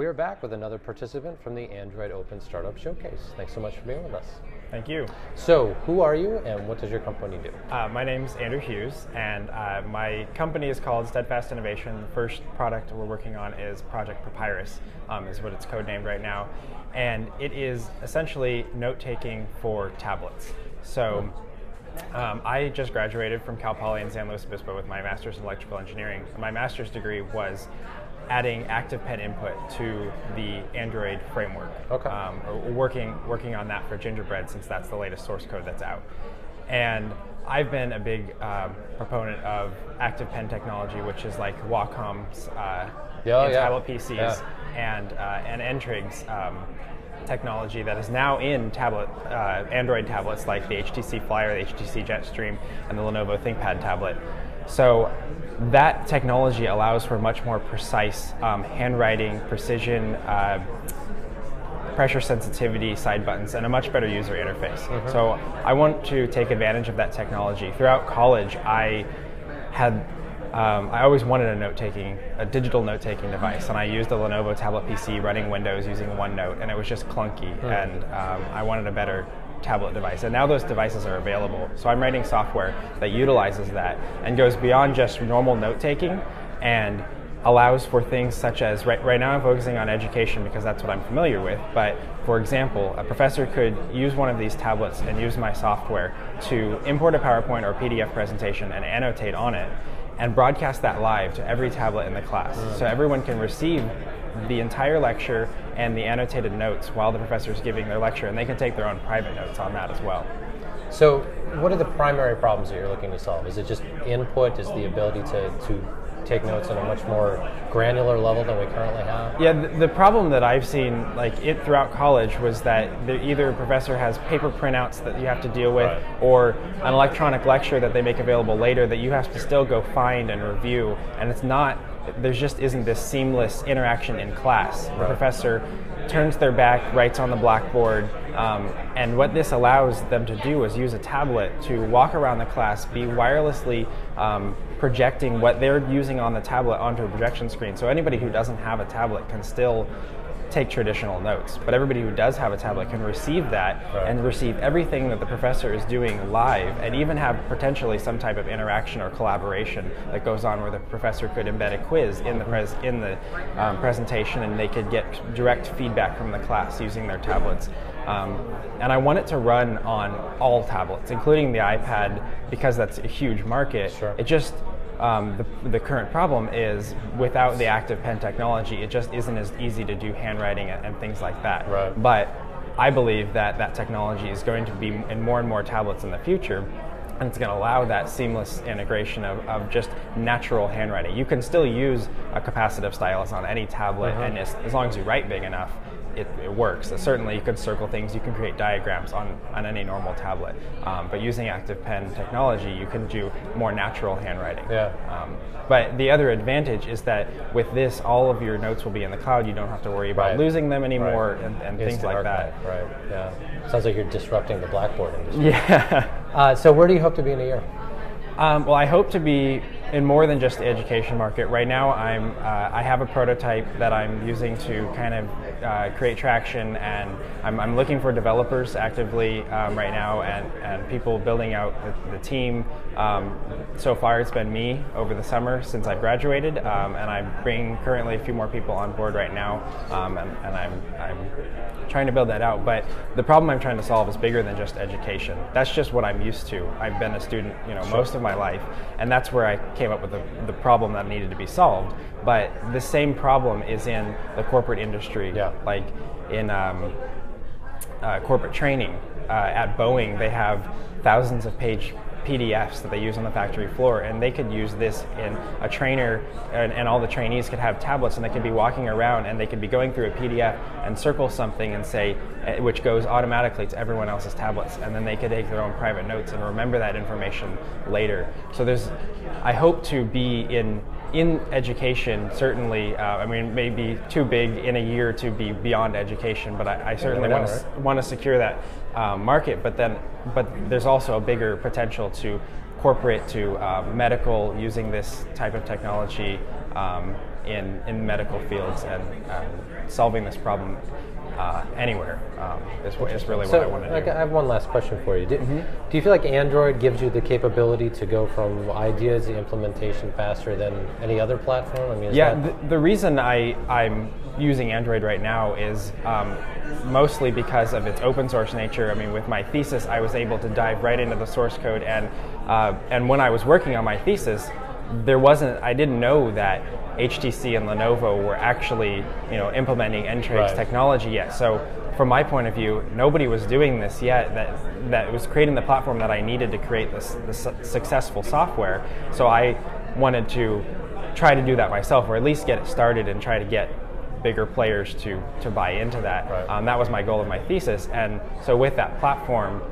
We are back with another participant from the Android Open Startup Showcase. Thanks so much for being with us. Thank you. So, who are you and what does your company do? My name's Andrew Hughes, and my company is called Steadfast Innovation. The first product we're working on is Project Papyrus, is what it's codenamed right now. And it is essentially note-taking for tablets. So I just graduated from Cal Poly in San Luis Obispo with my master's in electrical engineering. My master's degree was adding active pen input to the Android framework. Okay. Working on that for Gingerbread, since that's the latest source code that's out. And I've been a big proponent of active pen technology, which is like Wacom's tablet PCs and N-Trig's technology that is now in Android tablets like the HTC Flyer, the HTC Jetstream, and the Lenovo ThinkPad tablet. So that technology allows for much more precise handwriting, precision, pressure sensitivity, side buttons, and a much better user interface. Mm-hmm. So I want to take advantage of that technology. Throughout college, I always wanted a digital note-taking device, and I used a Lenovo tablet PC running Windows using OneNote, and it was just clunky, and I wanted a better tablet device. And now those devices are available, so I'm writing software that utilizes that and goes beyond just normal note-taking and allows for things such as, right now I'm focusing on education because that's what I'm familiar with, but for example, a professor could use one of these tablets and use my software to import a PowerPoint or PDF presentation and annotate on it, and broadcast that live to every tablet in the class. So everyone can receive the entire lecture and the annotated notes while the professor is giving their lecture, and they can take their own private notes on that as well. So what are the primary problems that you're looking to solve? Is it just input? Is the ability to take notes on a much more granular level than we currently have? Yeah, the problem that I've seen throughout college was that either a professor has paper printouts that you have to deal with, or an electronic lecture that they make available later that you have to still go find and review, and there just isn't this seamless interaction in class. The professor turns their back, writes on the blackboard, and what this allows them to do is use a tablet to walk around the class, be wirelessly projecting what they're using on the tablet onto a projection screen. So anybody who doesn't have a tablet can still take traditional notes, but everybody who does have a tablet can receive that and receive everything that the professor is doing live, and even have potentially some type of interaction or collaboration that goes on where the professor could embed a quiz in the presentation, and they could get direct feedback from the class using their tablets. And I want it to run on all tablets, including the iPad, because that's a huge market. Sure. It just the current problem is, without the active pen technology, it just isn't as easy to do handwriting and things like that. Right. But I believe that technology is going to be in more and more tablets in the future, and it's going to allow that seamless integration of just natural handwriting. You can still use a capacitive stylus on any tablet, and as long as you write big enough, it works. Certainly you can circle things, you can create diagrams on any normal tablet, but using active pen technology you can do more natural handwriting. But the other advantage is that with this, all of your notes will be in the cloud. You don't have to worry about losing them anymore and things like that. Right, yeah. Sounds like you're disrupting the Blackboard industry. Yeah. So where do you hope to be in a year? Well, I hope to be in more than just the education market. Right now, I have a prototype that I'm using to kind of create traction, and I'm looking for developers actively right now, and people building out the team. So far, it's been me over the summer since I graduated, and I'm bringing currently a few more people on board right now, and I'm trying to build that out. But the problem I'm trying to solve is bigger than just education. That's just what I'm used to. I've been a student, most of my life, and that's where I came up with the problem that needed to be solved. But the same problem is in the corporate industry, like in corporate training. At Boeing, they have thousands of page PDFs that they use on the factory floor, and they could use this in a trainer, and all the trainees could have tablets, and they could be walking around and they could be going through a PDF and circle something and say, which goes automatically to everyone else's tablets, and then they could take their own private notes and remember that information later. So I hope to be in education, certainly. I mean, maybe too big in a year to be beyond education, but I certainly want to secure that market. But there's also a bigger potential to corporate, to medical, using this type of technology, in medical fields and solving this problem anywhere is really what I want to do. I have one last question for you. Do you feel like Android gives you the capability to go from ideas to implementation faster than any other platform? I mean, the reason I'm using Android right now is mostly because of its open source nature. I mean, with my thesis, I was able to dive right into the source code, and when I was working on my thesis, I didn't know that HTC and Lenovo were actually, implementing N-Trade's technology yet. So from my point of view, nobody was doing this yet that was creating the platform that I needed to create this successful software. So I wanted to try to do that myself, or at least get it started and try to get bigger players to buy into that. Right. That was my goal of my thesis. And so with that platform,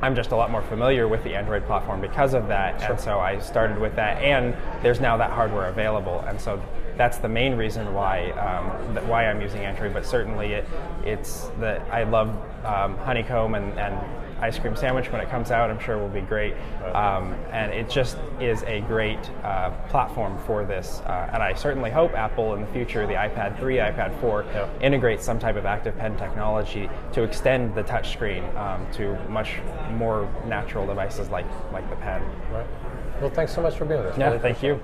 I'm just a lot more familiar with the Android platform because of that, and so I started with that, and there's now that hardware available, and so that's the main reason why I'm using Android. But certainly it's that I love honeycomb and ice cream sandwich when it comes out. I'm sure will be great, and it just is a great platform for this. And I certainly hope Apple in the future, the iPad 3, iPad 4, integrates some type of active pen technology to extend the touchscreen to much more natural devices like the pen. Right. Well, thanks so much for being with us. Yeah, thank you.